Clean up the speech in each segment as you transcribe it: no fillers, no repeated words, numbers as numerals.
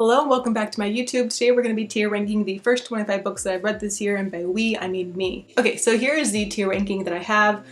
Hello and welcome back to my YouTube. Today we're going to be tier ranking the first 25 books that I've read this year, and by we, I mean me. Okay, so here is the tier ranking that I have.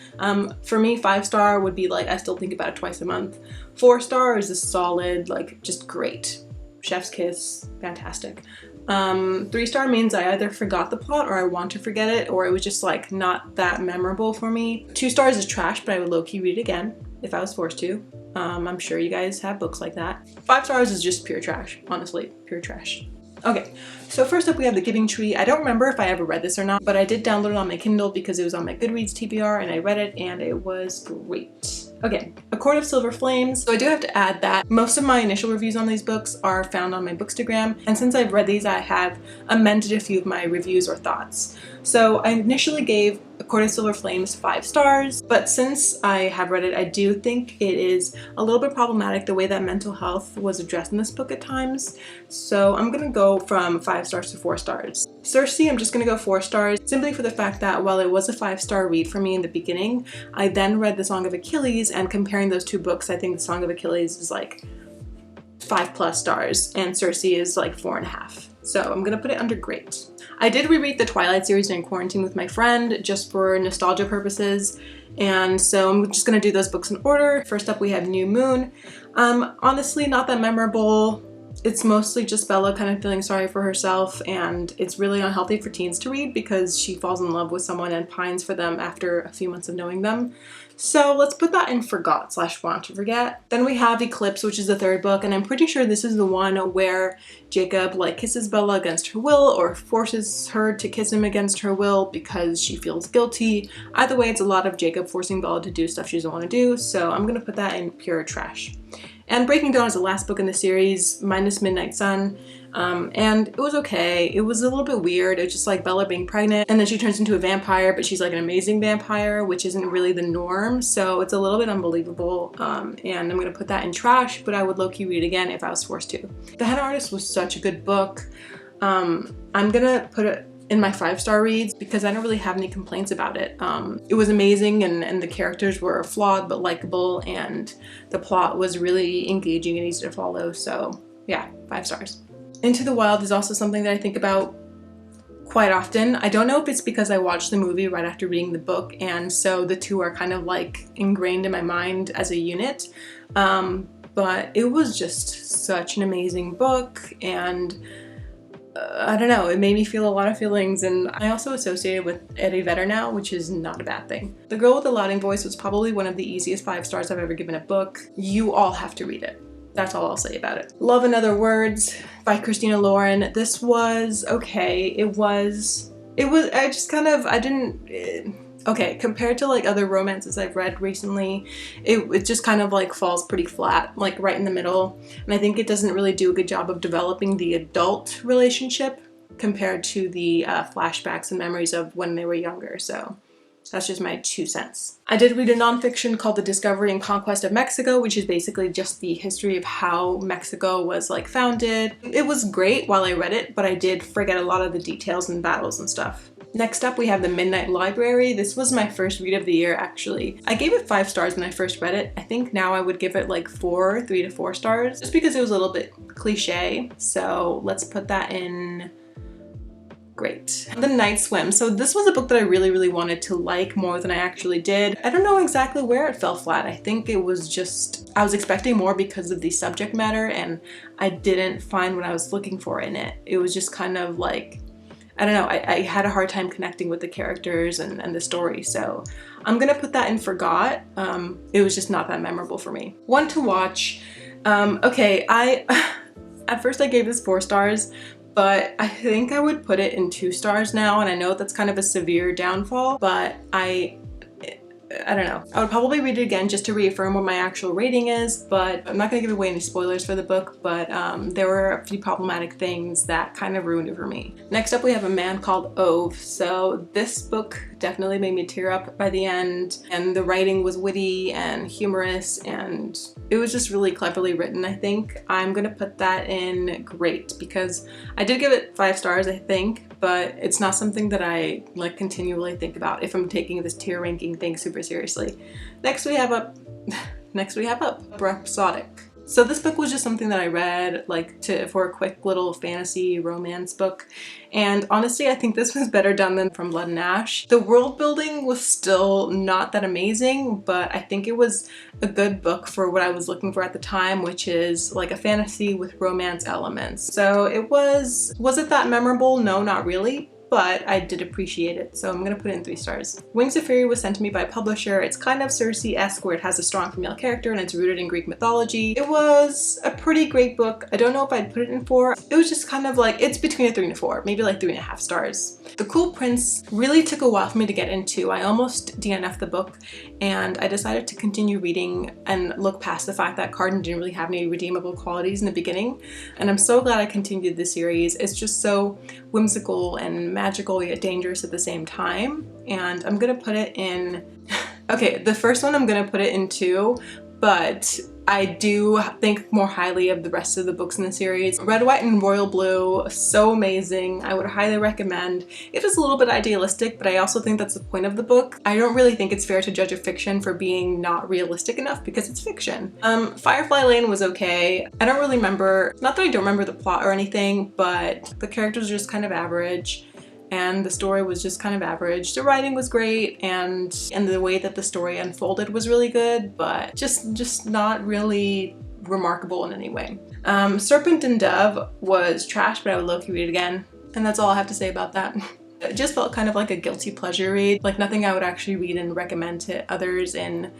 For me, 5-star would be like, I still think about it twice a month. 4-star is a solid, like, just great. Chef's kiss, fantastic. 3-star means I either forgot the plot or I want to forget it, or it was just like not that memorable for me. 2 stars is trash, but I would low-key read it again if I was forced to. I'm sure you guys have books like that. 5 stars is just pure trash, honestly, pure trash. Okay, so first up we have The Giving Tree. I don't remember if I ever read this or not, but I did download it on my Kindle because it was on my Goodreads TBR and I read it and it was great. Okay, A Court of Silver Flames. So I do have to add that most of my initial reviews on these books are found on my Bookstagram, and since I've read these I have amended a few of my reviews or thoughts. So I initially gave A Court of Silver Flames 5 stars, but since I have read it, I do think it is a little bit problematic the way that mental health was addressed in this book at times. So I'm gonna go from 5 stars to 4 stars. Circe, I'm just gonna go 4 stars, simply for the fact that while it was a 5-star read for me in the beginning, I then read The Song of Achilles, and comparing those two books, I think The Song of Achilles is like 5+ stars and Circe is like 4.5. So I'm gonna put it under great. I did reread the Twilight series during quarantine with my friend just for nostalgia purposes, and so I'm just gonna do those books in order. First up we have New Moon. Honestly, not that memorable. It's mostly just Bella kind of feeling sorry for herself, and it's really unhealthy for teens to read because she falls in love with someone and pines for them after a few months of knowing them. So let's put that in forgot / want to forget. Then we have Eclipse, which is the 3rd book, and I'm pretty sure this is the one where Jacob like kisses Bella against her will or forces her to kiss him against her will because she feels guilty. Either way, it's a lot of Jacob forcing Bella to do stuff she doesn't want to do, so I'm gonna put that in pure trash. And Breaking Dawn is the last book in the series, minus Midnight Sun, and it was okay. It was a little bit weird. It's just like Bella being pregnant and then she turns into a vampire, but she's like an amazing vampire, which isn't really the norm, so it's a little bit unbelievable, and I'm gonna put that in trash, but I would low-key read again if I was forced to. The Henna Artist was such a good book. I'm gonna put it in my 5-star reads because I don't really have any complaints about it. It was amazing, and the characters were flawed but likable, and the plot was really engaging and easy to follow, so yeah, 5 stars. Into the Wild is also something that I think about quite often. I don't know if it's because I watched the movie right after reading the book, and so the two are kind of like ingrained in my mind as a unit, but it was just such an amazing book, and I don't know, it made me feel a lot of feelings, and I also associate it with Eddie Vedder now, which is not a bad thing. The Girl with the Louding Voice was probably one of the easiest 5 stars I've ever given a book. You all have to read it. That's all I'll say about it. Love and Other Words by Christina Lauren. This was okay. Okay, compared to like other romances I've read recently, it just kind of like falls pretty flat, like right in the middle. And I think it doesn't really do a good job of developing the adult relationship compared to the flashbacks and memories of when they were younger, so that's just my 2 cents. I did read a nonfiction called The Discovery and Conquest of Mexico, which is basically just the history of how Mexico was like founded. It was great while I read it, but I did forget a lot of the details and battles and stuff. Next up we have The Midnight Library. This was my first read of the year, actually. I gave it 5 stars when I first read it. I think now I would give it like 3 to 4 stars, just because it was a little bit cliche. So let's put that in great. The Night Swim. So this was a book that I really wanted to like more than I actually did. I don't know exactly where it fell flat. I think it was just, I was expecting more because of the subject matter, and I didn't find what I was looking for in it. It was just kind of like, I don't know, I had a hard time connecting with the characters and the story, so I'm gonna put that in forgot. It was just not that memorable for me. One to watch. Okay, at first I gave this 4 stars, but I think I would put it in 2 stars now, and I know that's kind of a severe downfall, but I don't know. I would probably read it again just to reaffirm what my actual rating is, but I'm not gonna give away any spoilers for the book, but there were a few problematic things that kind of ruined it for me. Next up we have A Man Called Ove. So this book definitely made me tear up by the end, and the writing was witty and humorous, and it was just really cleverly written, I think. I'm gonna put that in great because I did give it 5 stars, I think, but it's not something that I like continually think about if I'm taking this tier ranking thing super seriously. Next we have Rhapsodic. So this book was just something that I read like for a quick little fantasy romance book, and honestly I think this was better done than From Blood and Ash. The world building was still not that amazing, but I think it was a good book for what I was looking for at the time, which is like a fantasy with romance elements. So was it that memorable? No, not really. But I did appreciate it, so I'm gonna put it in 3 stars. Wings of Fury was sent to me by a publisher. It's kind of Circe-esque where it has a strong female character and it's rooted in Greek mythology. It was a pretty great book. I don't know if I'd put it in 4. It was just kind of like, it's between a 3 and a 4, maybe like 3.5 stars. The Cruel Prince really took a while for me to get into. I almost DNF'd the book and I decided to continue reading and look past the fact that Cardan didn't really have any redeemable qualities in the beginning. And I'm so glad I continued the series. It's just so whimsical and magical yet dangerous at the same time, and I'm gonna put it in okay, the first one I'm gonna put it in 2, but I do think more highly of the rest of the books in the series. Red, White, and Royal Blue, so amazing. I would highly recommend. It is a little bit idealistic, but I also think that's the point of the book. I don't really think it's fair to judge a fiction for being not realistic enough because it's fiction. Firefly Lane was okay. I don't really remember, not that I don't remember the plot or anything, but the characters are just kind of average. And the story was just kind of average. The writing was great, and the way that the story unfolded was really good, but just not really remarkable in any way. Serpent and Dove was trash, but I would low-key read it again. And that's all I have to say about that. It just felt kind of like a guilty pleasure read, like nothing I would actually read and recommend to others in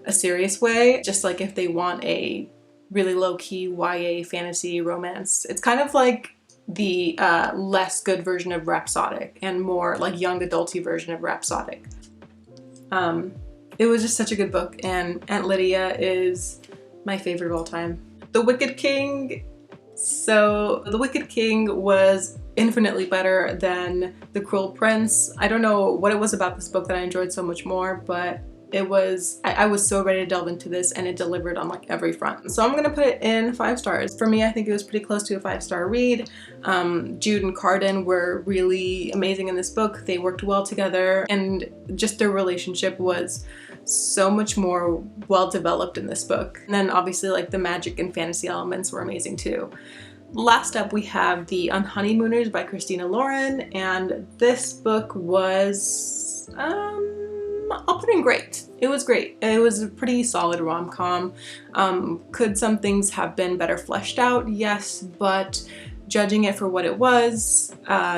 a serious way. Just like if they want a really low-key YA fantasy romance. It's kind of like the less good version of Rhapsodic and more like young adulty version of Rhapsodic. It was just such a good book, and Aunt Lydia is my favorite of all time. The Wicked King. So The Wicked King was infinitely better than The Cruel Prince. I don't know what it was about this book that I enjoyed so much more, but I was so ready to delve into this, and it delivered on like every front. So I'm gonna put it in 5 stars. For me, I think it was pretty close to a 5-star read. Jude and Cardan were really amazing in this book. They worked well together, and just their relationship was so much more well developed in this book. And then obviously like the magic and fantasy elements were amazing too. Last up we have The Unhoneymooners by Christina Lauren, and this book was I'll put in great. It was great. It was a pretty solid rom-com. Could some things have been better fleshed out? Yes, but judging it for what it was,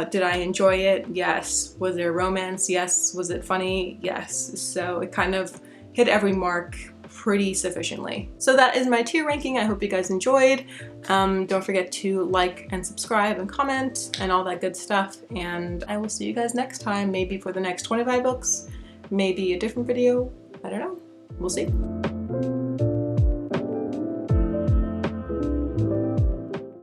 did I enjoy it? Yes. Was there romance? Yes. Was it funny? Yes. So it kind of hit every mark pretty sufficiently. So that is my tier ranking. I hope you guys enjoyed. Don't forget to like and subscribe and comment and all that good stuff. And I will see you guys next time, maybe for the next 25 books. Maybe a different video. I don't know. We'll see.